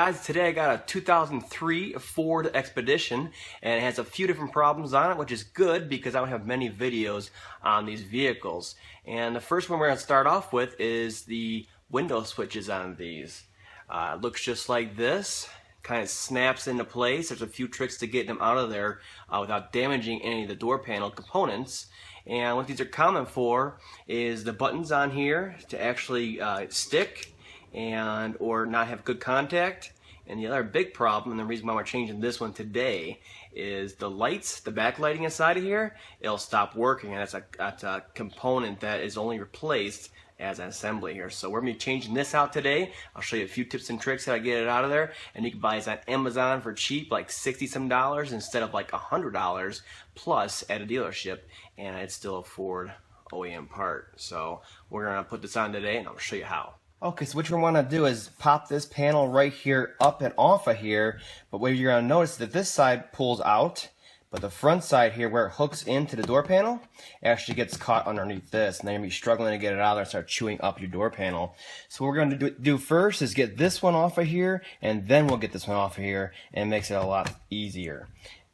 guys, today I got a 2003 Ford Expedition and it has a few different problems on it, which is good because I don't have many videos on these vehicles. And the first one we're going to start off with is the window switches on these. It looks just like this, kind of snaps into place. There's a few tricks to get them out of there without damaging any of the door panel components. And what these are common for is the buttons on here to actually stick and or not have good contact. And the other big problem, and the reason why we're changing this one today, is the lights, the backlighting inside of here, it'll stop working, and that's a component that is only replaced as an assembly here. So we're going to be changing this out today. I'll show you a few tips and tricks how to get it out of there, and you can buy this on Amazon for cheap, like $60 some instead of like $100 plus at a dealership, and it's still a Ford OEM part. So we're going to put this on today, and I'll show you how. Okay, so what you want to do is pop this panel right here up and off of here, but what you're going to notice is that this side pulls out, but the front side here where it hooks into the door panel actually gets caught underneath this, and then you're going to be struggling to get it out of there and start chewing up your door panel. So what we're going to do first is get this one off of here, and then we'll get this one off of here, and it makes it a lot easier.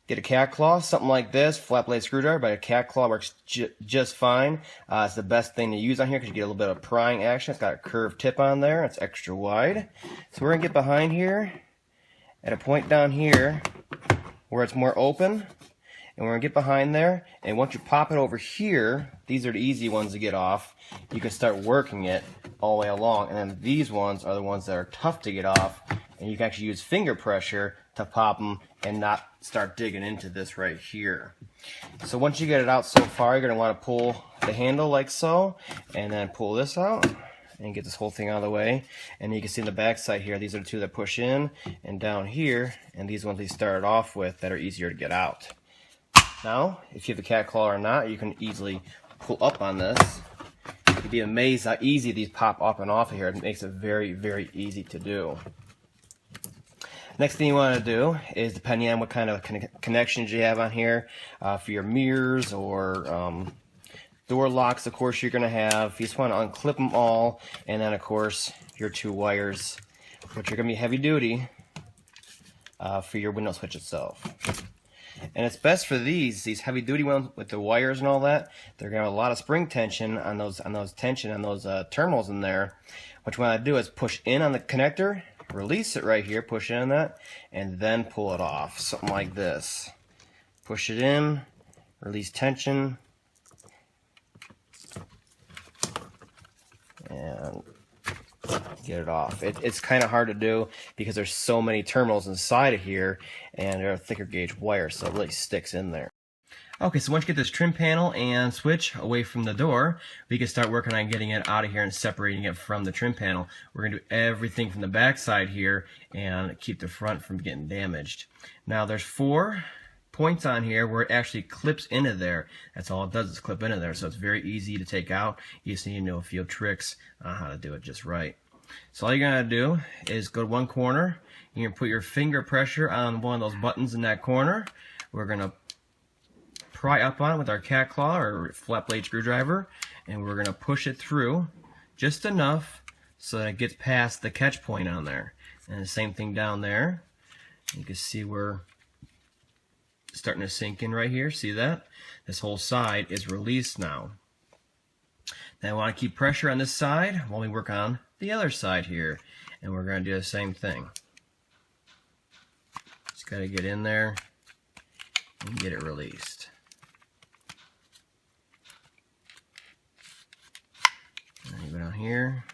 Get a cat claw, something like this, flat blade screwdriver, but a cat claw works just fine. It's the best thing to use on here because you get a little bit of prying action. It's got a curved tip on there. It's extra wide. So we're going to get behind here at a point down here where it's more open. And we're going to get behind there. And once you pop it over here, these are the easy ones to get off. You can start working it all the way along. And then these ones are the ones that are tough to get off. And you can actually use finger pressure to pop them and not start digging into this right here. So once you get it out so far, you're going to want to pull the handle like so, and then pull this out and get this whole thing out of the way. And you can see in the back side here, these are the two that push in, and down here, and these ones we started off with that are easier to get out. Now, if you have a cat claw or not, you can easily pull up on this. You'd be amazed how easy these pop up and off of here. It makes it very, very easy to do. Next thing you want to do is, depending on what kind of connections you have on here, for your mirrors or door locks, of course, you're going to have, you just want to unclip them all, and then, of course, your two wires, which are going to be heavy duty for your window switch itself. And it's best for these heavy duty ones with the wires and all that. They're going to have a lot of spring tension on those terminals in there. What you want to do is push in on the connector, release it right here, push in on that, and then pull it off. Something like this. Push it in, release tension, and get it off. It's kind of hard to do because there's so many terminals inside of here, and they're a thicker gauge wire, so it really sticks in there. Okay, so once you get this trim panel and switch away from the door, we can start working on getting it out of here and separating it from the trim panel. We're going to do everything from the back side here and keep the front from getting damaged. Now there's 4 points on here where it actually clips into there. That's all it does, is clip into there, so it's very easy to take out. You just need to know a few tricks on how to do it just right. So all you're going to do is go to one corner. You're going to put your finger pressure on one of those buttons in that corner. We're going to pry up on it with our cat claw or flat blade screwdriver, and we're going to push it through just enough so that it gets past the catch point on there. And the same thing down there. You can see we're starting to sink in right here. See that? This whole side is released now. Now I want to keep pressure on this side while we work on the other side here, and we're going to do the same thing. Just got to get in there and get it released. Go down here.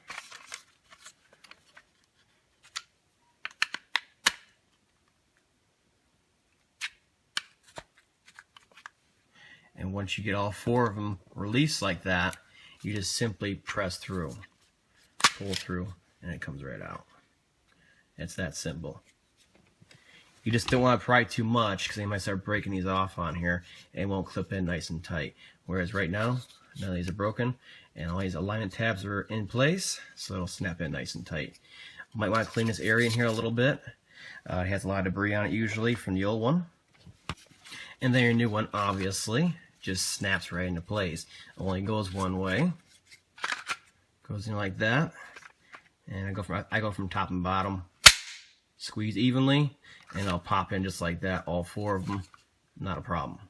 And once you get all 4 of them released like that, you just simply press through, pull through, and it comes right out. It's that simple. You just don't want to pry too much because they might start breaking these off on here and it won't clip in nice and tight. Whereas right now, none of these are broken, and all these alignment tabs are in place, so it'll snap in nice and tight. You might want to clean this area in here a little bit. It has a lot of debris on it usually from the old one. And then your new one obviously just snaps right into place. It only goes one way. Goes in like that. And I go from top and bottom. squeeze evenly, and it'll pop in just like that, all 4 of them, not a problem.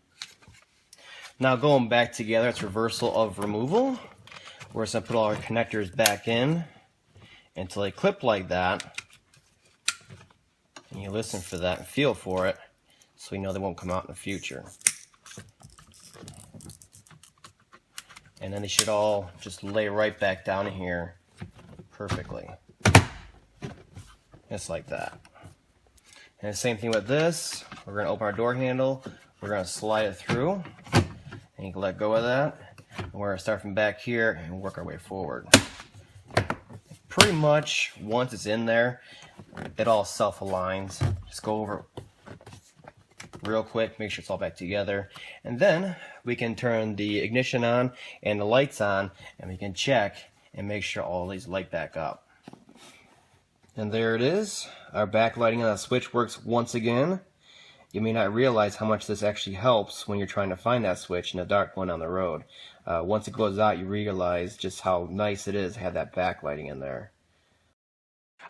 Now going back together, it's reversal of removal. We're just gonna put all our connectors back in until they clip like that. And you listen for that and feel for it, so we know they won't come out in the future. And then they should all just lay right back down in here perfectly. Just like that. And the same thing with this. We're going to open our door handle. We're going to slide it through. And you can let go of that. And we're going to start from back here and work our way forward. Pretty much once it's in there, it all self-aligns. Just go over it real quick, make sure it's all back together. And then we can turn the ignition on and the lights on, and we can check and make sure all these light back up. And there it is. Our backlighting on the switch works once again. You may not realize how much this actually helps when you're trying to find that switch in the dark going down the road. Once it goes out, you realize just how nice it is to have that backlighting in there.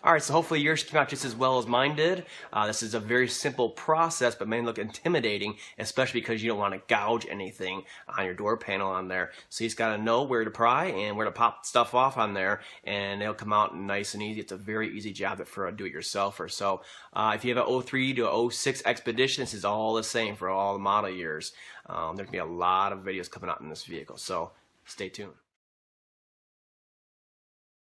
Alright, so hopefully yours came out just as well as mine did. This is a very simple process, but may look intimidating, especially because you don't want to gouge anything on your door panel on there. So you just got to know where to pry and where to pop stuff off on there, and it'll come out nice and easy. It's a very easy job for a do-it-yourselfer. So if you have an 03 to 06 Expedition, this is all the same for all the model years. There's going to be a lot of videos coming out in this vehicle, so stay tuned.